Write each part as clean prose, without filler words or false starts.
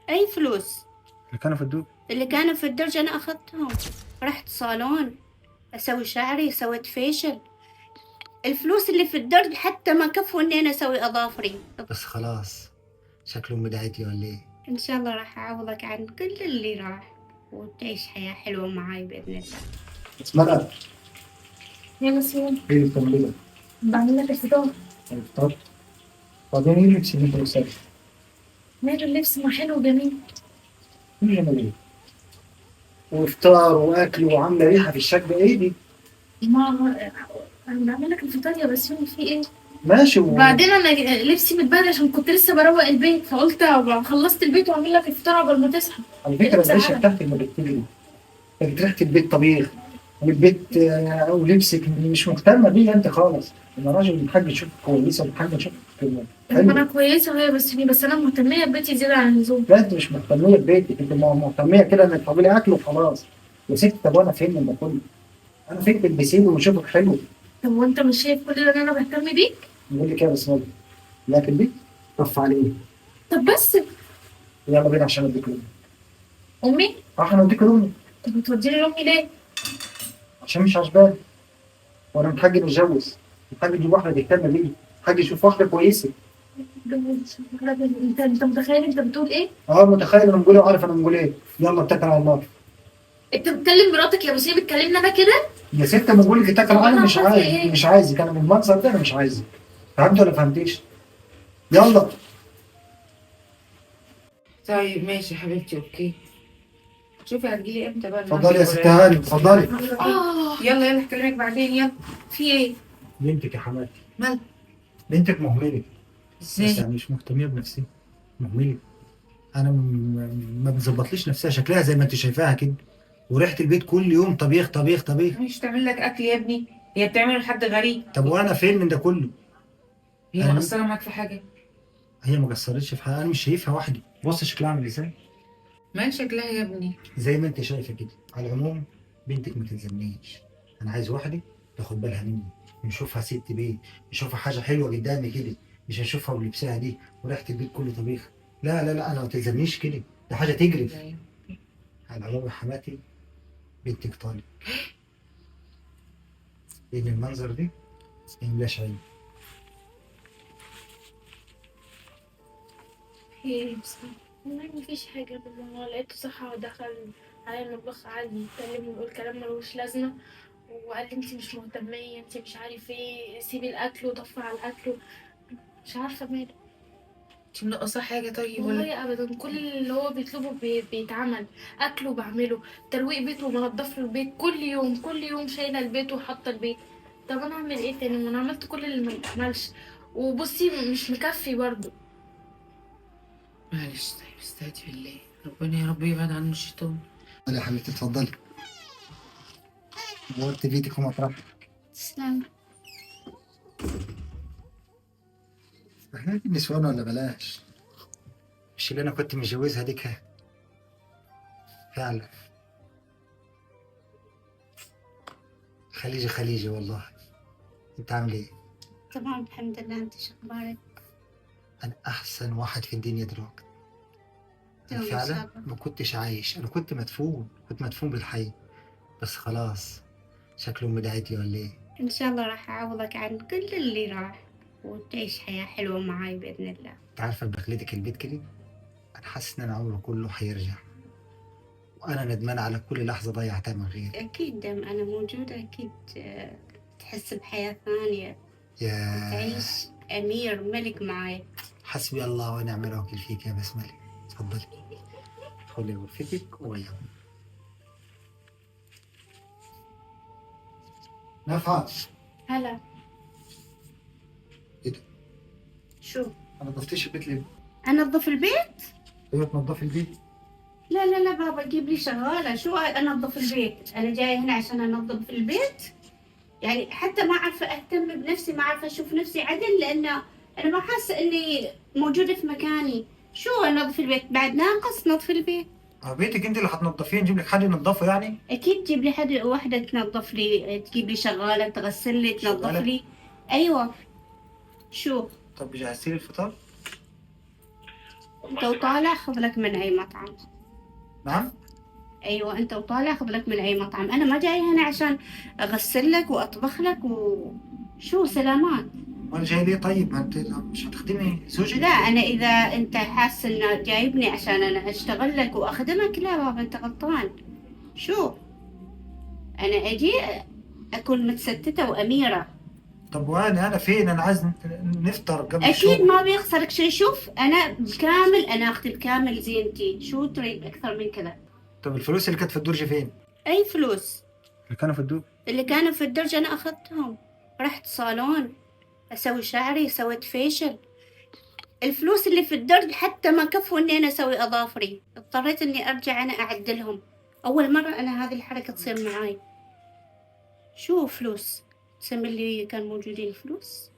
اي فلوس؟ اللي كانوا في الدور. اللي كانوا في الدرج انا اخذتهم. رحت صالون اسوي شعري، سويت فيشل. الفلوس اللي في الدرج حتى ما كفوا اني انا اسوي اظافري. بس خلاص، شكله امي دعيت لي ولا ايه؟ ان شاء الله راح اعوضك عن كل اللي راح، وتعيش حياة حلوة معاي باذن الله. اسمها يلا سيدي، ايه اللي بتعمليه؟ بعمل لك الفطار. الفطار؟ بعدين ايه اللي تسيبيه في الرسالة؟ ماله اللبس ما حلو وجميل. ايه اللي ايه؟ وفطار واكل وعامله ريحه في الشقه، ايه دي؟ ما انا بعمل لك الفطار يا بسيوني، في ايه؟ ماشي وبعدين انا لبسي متبهدل عشان كنت لسه بروق البيت، فقلت أبقى خلصت البيت واعمل لك الفطار قبل ما تصحى. على ايه فكره العيشه مزعلك؟ بتاعتك ما بتجري، انت ريحه البيت طبيخ، والبيت ولبسك مش مهتمه بيه انت خالص. انا راجل بحب اشوفك كويسه وبحب اشوفك طب ما حلوه. انا كويسه هي بس انا مهتميه ببيتي زياده عن اللزوم. لا انت مش مهتميه ببيتك، انت مهتميه كده انك تعملي اكل وخلاص. يا ست طب وانا فين من ده كله؟ انا فين تلبسيني واشوفك حلو؟ طب وانت مش شايف كل ده ان انا بهتم بيك؟ بقول لك ايه يا بسم الله، لكن دي طف عليه. طب بس. يلا بينا عشان اديك لون. امي. احنا اديك لون طب بتوديني لامي ليه؟ عشان مش عجباني، وانا محتاج اتجوز، محتاج اجيب واحده تهتم بيا، محتاج اشوف واحده كويسه. انت متخيل انت بتقول ايه؟ اه متخيل انا بقول ايه وعارف انا بقول ايه. يلا اتكل على الله. انت بتكلم مراتك يا بسيوني، بتكلمني انا كده؟ يا ست انا بقول لك اتكل، طب انا انا مش عملت عايز ايه؟ مش عايزك، انا من المنظر ده انا مش عايزك. فهمت ولا فهمتيش؟ يلا. طيب ماشي يا حبيبتي، اوكي. شوفي هتجيلي امتى بقى اتفضلي يا ست المناسب هاني اتفضلي. يلا يلا هكلمك بعدين، يلا. في ايه؟ بنتك يا حماتي، مال؟ بنتك مهمله، بس ازاي؟ يعني مش مهتميه بنفسها، مهمله. انا ما بتظبطليش نفسها، شكلها زي ما انت شايفاها كده، وريحه البيت كل يوم طبيخ طبيخ طبيخ. مش تعمل لك اكل يا ابني؟ هي بتعمله لحد غريب؟ طب وانا فين من ده كله؟ هي انا مقصره معاك في حاجه؟ هي ما قصرتش في حاجه، انا مش شايفها وحدي، بص شكلها عامل ازاي. مال شكلها يا ابني؟ زي ما انت شايفه كده. على العموم بنتك ما تلزمنيش، انا عايز واحده تاخد بالها مني، نشوفها ست بيت، نشوفها حاجه حلوه قدامي كده، مش هنشوفها بلبسها دي وريحه البيت كله طبيخ. لا لا لا انا ما تلزمنيش كده، ده حاجه تجرف. لا. على العموم يا حماتي، بنتك طالب، لان المنظر ده ميملاش عين. ايه بس والله مفيش حاجة، بس هو لقيته صحى ودخل على المطبخ قعد يتكلم ويقول كلام ملوش لازمة، وقال لي انتي مش مهتمية، انتي مش عارف ايه، سيبي الأكل وطفي على الأكل. مش عارفة ماله. انت منقصه حاجه طيب ولا؟ والله أبدا، كل اللي هو بيطلبه بيتعمل. أكله بعمله، ترويق بيته ومنضف له البيت كل يوم كل يوم، شايلة البيت وحاطة البيت. طب أنا أعمل ايه تاني؟ ما أنا عملت كل اللي ما يتعملش، وبصي مش مكفي برضه. معلش طيب، استهدي بالله، ربنا يا رب يبعد عنه الشيطان. يا حبيبتي اتفضلي، نورت بيتك ومطرحك. تسلم. احنا دي نسوان ولا بلاش؟ مش اللي انا كنت متجوزها دي كده فعلا. خليجي خليجي والله. انت عامل ايه؟ تمام الحمد لله، انت شو اخبارك؟ انا احسن واحد في الدنيا دلوقتي. انا يلا ان شاء فعلا الله. ما كنتش عايش، انا كنت مدفون، كنت مدفون بالحي. بس خلاص، شكله امي دعيت لي ولا ايه؟ ان شاء الله راح اعوضك عن كل اللي راح، وتعيش حياة حلوة معاي باذن الله. انت عارفه بدخلتك البيت كده انا حاسس ان انا عمري كله هيرجع، وانا ندمان على كل لحظه ضيعتها من غيري. اكيد دام انا موجودة اكيد تحس بحياة ثانية، يا تعيش امير ملك معاي. حسبي الله ونعم الوكيل فيك يا بسملة. اتفضلي ادخلي غرفتك وغيري. نفعت. هلا. ايه ده؟ شو؟ ما نظفتيش البيت ليه؟ انظف البيت؟ ايوه تنظفي البيت. لا لا لا بابا، جيب لي شغالة. شو انظف البيت؟ انا جاية هنا عشان انظف البيت؟ يعني حتى ما عارفة اهتم بنفسي، ما عارفة اشوف نفسي عدل، لان انا ما حاسة اني موجودة في مكاني. شو انظف البيت؟ بعد ناقص نظف البيت. بيتك انت اللي هتنضفيه، نجيب لك حد ينضفه يعني؟ اكيد جيب لي حد، واحدة تنظف لي، تجيب لي شغالة تغسل لي تنظف شغالة؟ لي. ايوه. شو؟ طب جهزتي لي الفطار؟ انت وطالع خذ لك من اي مطعم. نعم. ايوه انت وطالع خذ لك من اي مطعم، انا ما جاي هنا عشان اغسل لك واطبخ لك وشو سلامات. وانا جاي ليه طيب؟ ما انت مش هتخدمي زوجي؟ لا انا اذا انت حاس انه جايبني عشان انا اشتغل لك واخدمك، لا بابا انت غلطان. شو انا اجي اكون متستتة واميرة. طب وانا فين؟ انا عايز نفطر قبل اكيد الشغل. ما بيخسرك شيء. شوف انا بكامل، انا اختي بكامل زينتي، شو تريد اكثر من كذا؟ طب الفلوس اللي كانت في الدرج فين؟ اي فلوس؟ اللي كانوا في الدرج. اللي كانوا في الدرج انا اخذتهم، رحت صالون اسوي شعري، سويت فيشل. الفلوس اللي في الدرج حتى ما كفوا اني انا اسوي اظافري، اضطريت اني ارجع انا اعدلهم. اول مرة انا هذه الحركة تصير معاي. شو فلوس؟ تسمي اللي كان موجودين فلوس؟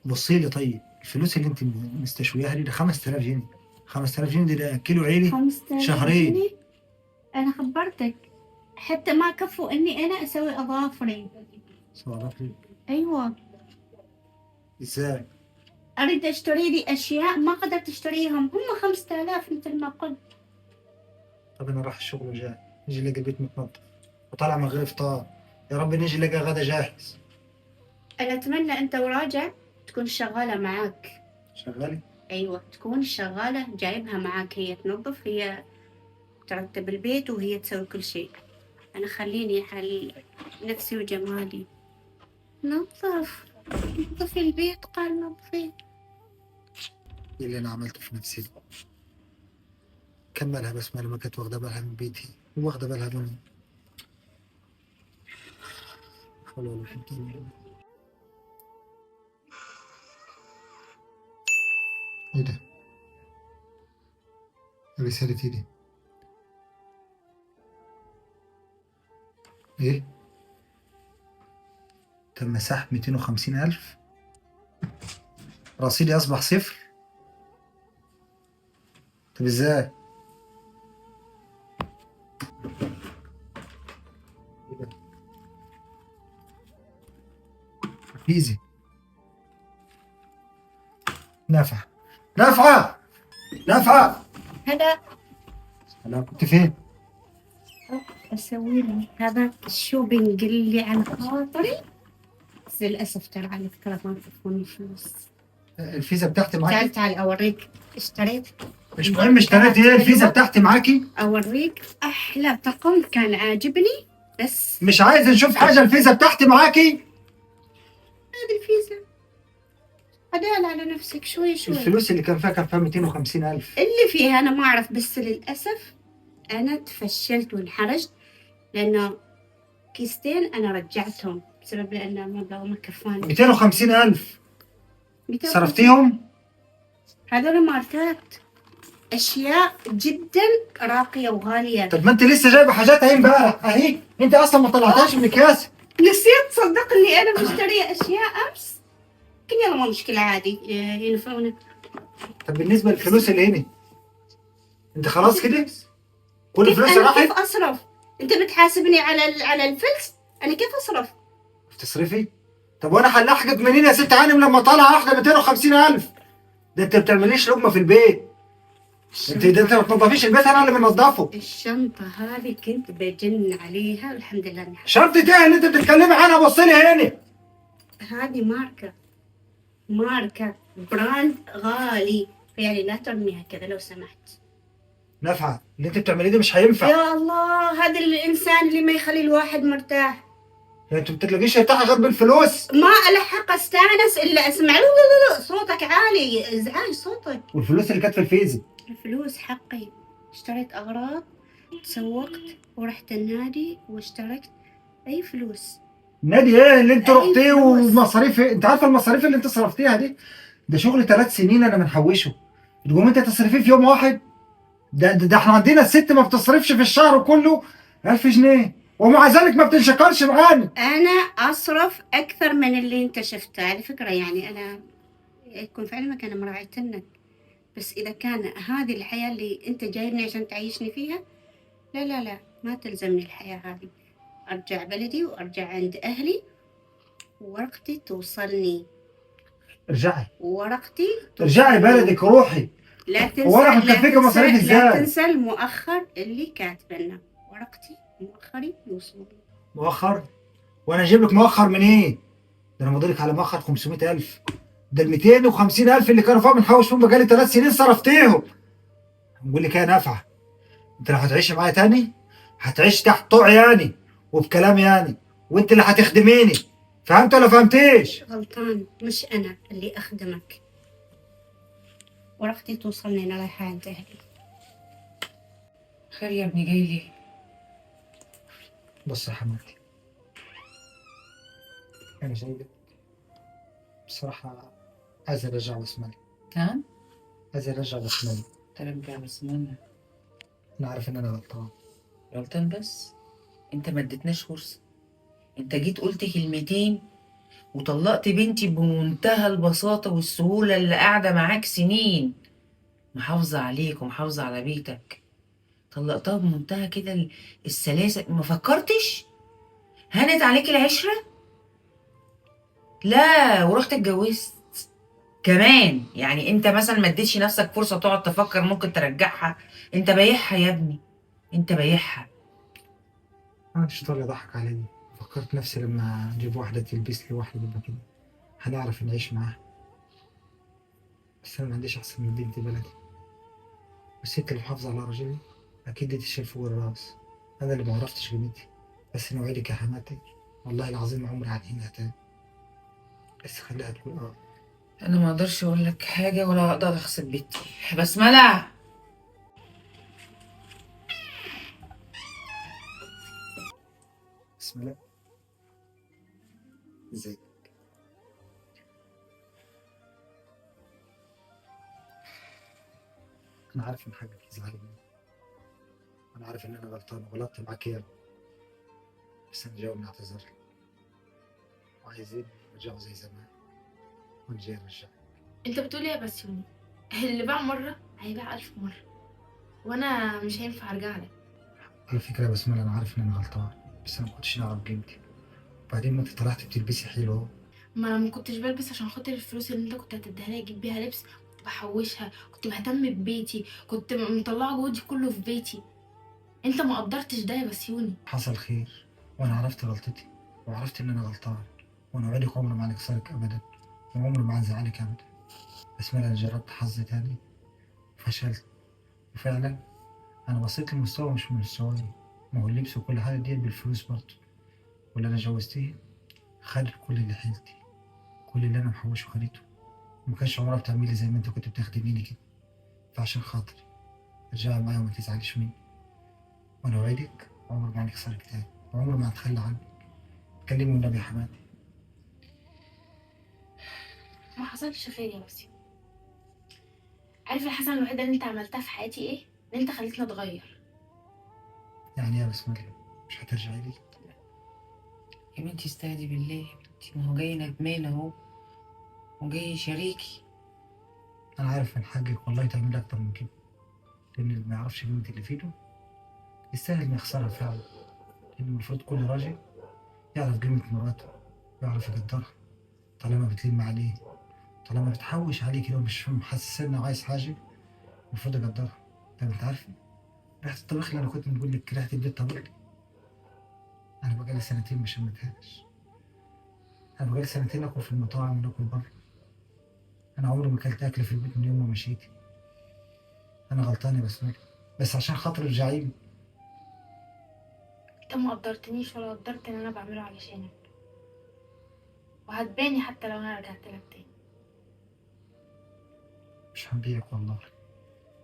بصي لي طيب، الفلوس اللي انت مستشوياها دي ده 5000 جنيه. 5000 جنيه ده اكلوا عيلي 5000 شهرين. جنيه؟ انا خبرتك حتى ما كفوا اني انا اسوي اظافري. صرفي ايوه ازاي؟ اريد اشتري لي اشياء ما قدرت اشتريهم، هم 5000 مثل ما قلت. طب انا راح الشغل وجاي، نيجي نلاقي البيت متنظف وطالع من غير افطار. يا رب نيجي نلاقي غدا جاهز. انا اتمنى انت وراجع تكون شغالة معاك. شغالي. ايوه تكون شغالة جايبها معاك، هي تنظف، هي ترتب البيت، وهي تسوي كل شيء. انا خليني حل نفسي وجمالي. نظف، نظفي البيت، قال نظفي. إيه اللي انا عملته في نفسي ده؟ كملها بس ما كانت واخده بالها من بيتي واخده بالها مني. حول ولا قوة إلا بالله. ايه ده؟ رسالة ايه دي؟ ايه؟ تم سحب 250,000. رصيدي اصبح صفر. طب ازاي؟ ايه ده؟ ايزي. نافعة نافعة نافعة. هذا انا كنت فين؟ اسوي لي هذا الشوبينج اللي على خاطري، بس للاسف ترى على فكره ما تكون فلوس. الفيزا بتاعتي معاكي؟ تعال تعال اوريك اشتريت. مش مهم اشتريت ايه، الفيزا بتاعتي معاكي؟ اوريك احلى طقم كان عاجبني، بس مش عايز نشوف حاجة، الفيزا بتاعتي معاكي؟ هذه الفيزا. عدال على نفسك شوي شوي. الفلوس اللي كان فيها 250,000. اللي فيها انا ما اعرف، بس للاسف انا تفشلت وانحرجت، لانه كيستين انا رجعتهم بسبب لان المبلغ ما كفاني. 250,000 250. صرفتيهم؟ هذول ماركات، اشياء جدا راقيه وغاليه. طب ما انت لسه جايبه حاجات اهي امبارح اهي، انت اصلا ما طلعتهاش من اكياس. نسيت صدقني انا مشتريه اشياء امس. لكن يلا مو مشكله عادي، ينفعونك. طب بالنسبه للفلوس اللي هنا، انت خلاص كده كل كيف فلوسي انا راحت؟ كيف اصرف؟ انت بتحاسبني على الفلس، انا كيف اصرف؟ بتصرفي؟ طب وانا هلحقك منين يا ست عالم لما طالعه واحده 250,000؟ ده انت بتعمليش لقمه في البيت. ده انت ما بتنضفيش البيت، انا اللي بنضفه. الشنطه هذه كنت بجن عليها والحمد لله انها شنطة ايه اللي انت بتتكلمي عنها؟ بص لي هنا. هذه ماركه براند غالي، يعني لا ترميها كذا لو سمحت. نافعه، اللي انت بتعمليه ده مش هينفع. يا الله هذا الانسان اللي ما يخلي الواحد مرتاح. يعني انت ما بتلاقيش ارتاح غير بالفلوس. ما الحق استانس الا اسمع صوتك عالي، ازعاج صوتك. والفلوس اللي كانت في الفيزا؟ الفلوس حقي، اشتريت اغراض، تسوقت ورحت النادي واشتركت. اي فلوس؟ نادي ايه اللي انت أي رحتيه؟ فلوس؟ ومصاريف انت عارفه المصاريف اللي انت صرفتيها دي؟ ده شغل 3 سنين انا منحوشه، تقوم انت تصرفيه في يوم واحد؟ ده احنا عندنا الست ما بتصرفش في الشهر كله 1000 جنيه، ومع ذلك ما بتنشكرش معانا. انا اصرف اكثر من اللي انت شفته على فكره، يعني انا يكون في علمك انا مراعيتنك، بس اذا كان هذه الحياه اللي انت جايبني عشان تعيشني فيها، لا لا لا ما تلزمني الحياه هذه. ارجع بلدي وارجع عند اهلي، وورقتي توصلني. ارجعي ورقتي ارجعي بلدك وروحي لا تنسى هو انا هكفيك مصاريف لا ازاي؟ تنسى المؤخر اللي كاتبه لنا ورقتي مؤخري يوصل. مؤخر؟ وانا اجيب لك مؤخر منين؟ ده انا مضيلك على مؤخر 500,000. ده ال 250,000 اللي كانوا فيهم بنحوش فيهم بقالي 3 سنين صرفتيهم. نقول لك ايه نافعه؟ انت لو هتعيشي معايا تاني هتعيش تحت طوع يعني وبكلام يعني، وانت اللي هتخدميني. فهمت ولا فهمتيش؟ غلطان، مش انا اللي اخدمك. ورقتي توصلني، انا رايحه عند اهلي. خير يا ابني، جاي ليه؟ بص يا حماتي، انا جاي بصراحه عايز ارجع بسملي. نعم؟ عايز ارجع بسملي. ترجع بسمانة؟ انا عارف ان انا غلطان. غلطان بس؟ انت ما اديتناش فرصة. انت جيت قلت كلمتين وطلقت بنتي بمنتهى البساطة والسهولة، اللي قاعدة معاك سنين محافظة عليك ومحافظة على بيتك. طلقتها بمنتهى كده السلاسة. ما فكرتش؟ هانت عليك العشرة؟ لا، ورحت اتجوزت كمان. يعني انت مثلا ما اديتش نفسك فرصة تقعد تفكر ممكن ترجعها؟ انت بايعها يا ابني، انت بايعها. انا الشيطان اللي ضحك عليا. فكرت نفسي لما اجيب واحده تلبس لي واحده تبقى كده هنعرف نعيش معاها. بس انا ما عنديش احسن من بنت بلدي، والست اللي محافظه على راجلي اكيد دي تشيل فوق الراس. انا اللي ما عرفتش قيمتي. بس نوعدك يا حماتي والله العظيم عمري هنهينها تاني. بس خليها تكون انا ما اقدرش اقول لك حاجة ولا اقدر اغصب بنتي. بسملة، بسم الله. ازاي؟ انا عارف ان حقك يزعل مني، انا عارف ان انا غلطان وغلطت معاك ياما، بس انا جاي نعتذر لك. وعايزين نرجعوا زي زمان، وانا جاي ارجع. انت بتقول ايه يا بسيوني؟ اللي باع مرة هيبيع 1000 مرة، وانا مش هينفع ارجع لك. على فكره يا بسمله انا عارف ان انا غلطان، بس انا ما كنتش اعرف قيمتي. وبعدين ما انت طلعت بتلبسي حلو اهو. ما انا ما كنتش بلبس عشان خاطر الفلوس اللي انت كنت هتديها لي اجيب بيها لبس. كنت بحوشها، كنت بهتم ببيتي، كنت مطلعه جهدي كله في بيتي. انت ما قدرتش ده يا بسيوني. حصل خير، وانا عرفت غلطتي وعرفت ان انا غلطان. وانا وعدك عمري ما هنكسرك ابدا، وعمري ما هنزعلك ابدا. بس انا جربت حظي تاني وفشلت. وفعلا انا بصيت لمستوى مش من مستواي. ما هو اللبس وكل حاجه دي بالفلوس برضه. واللي انا جوزتيه خد كل اللي حيلتي، كل اللي انا محوشه خدته. وما كانش عمرها بتعملي زي ما انت كنت بتخدميني كده. فعشان خاطري ارجعي معايا وما تزعليش مني. وانا وعدك عمري ما هنكسرك تاني، وعمري ما هتخلى عنك. كلمي النبي يا حماتي. ما حصلش خير يا بسيوني. عارف الحسنة الوحيدة اللي انت عملتها في حياتي ايه؟ ان انت خليتني اتغير. يعني ايه يا بسم الله؟ مش هترجعي لي؟ يا بنتي استهدي بالله يا بنتي، ما هو جاي ندمان اهو وجاي شريكي. انا عارف من حقك والله تعملي اكتر من كده، لان اللي ما يعرفش قيمه اللي في ايده يستاهل انه يخسرها فعلا. لان المفروض كل راجل يعرف قيمه مراته، يعرف يقدرها. طالما بتلم عليه، طالما بتحوش عليه كده ومش محسسه انه عايز حاجه، المفروض اقدرها. طب انت عارفه ريحه الطبيخ اللي انا كنت بقول لك ريحه البيت طبيخ، انا بقالي سنتين ما شمتهاش. انا بقالي سنتين اكل في المطاعم وناكل بره. انا عمري ما اكلت اكل في البيت من يوم ما مشيتي. انا غلطان يا بسمله، بس عشان خاطر ارجعي لي. انت ما قدرتنيش ولا قدرت اللي انا بعمله علشانك، وهتباني حتى لو انا رجعت لك تاني. مش هنبيعك والله.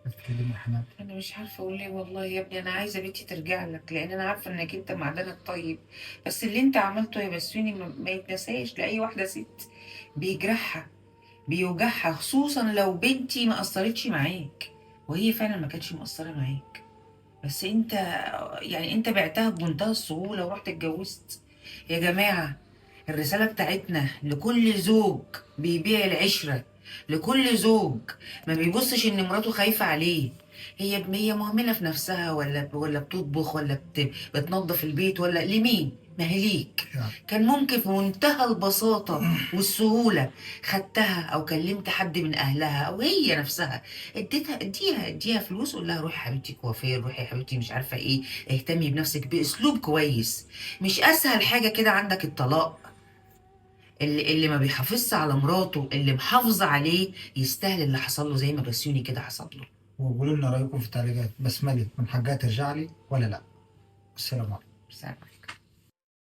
بتكلمي يا حماد. انا مش عارفه اقول ايه والله يا ابني. انا عايزه بنتي ترجع لك، لان انا عارفه انك انت معدنك طيب. بس اللي انت عملته يا بسوني ما يتنساش لاي واحده ست. بيجرحها، بيوجعها، خصوصا لو بنتي ما قصرتش معاك. وهي فعلا ما كانتش مقصره معاك، بس انت يعني انت بعتها بمنتهى السهوله ورحت اتجوزت. يا جماعه، الرساله بتاعتنا لكل زوج بيبيع العشره، لكل زوج ما بيبصش ان مراته خايفه عليه. هي مهمله في نفسها، ولا بتطبخ، ولا بتنظف البيت، ولا لمين؟ ما هي ليك. يعني. كان ممكن في منتهى البساطة والسهولة خدتها أو كلمت حد من أهلها أو هي نفسها اديها فلوس، قول لها روحي يا حبيبتي كوافير، روحي يا حبيبتي مش عارفة إيه، اهتمي بنفسك بأسلوب كويس. مش أسهل حاجة كده عندك الطلاق. اللي ما بيحافظش على مراته اللي محافظة عليه يستاهل اللي حصل له زي ما بسيوني كده حصل له. وقولوا لنا رايكم في التعليقات، بسملة من حقها ترجع لي ولا لا؟ السلام عليكم. سلام عليكم.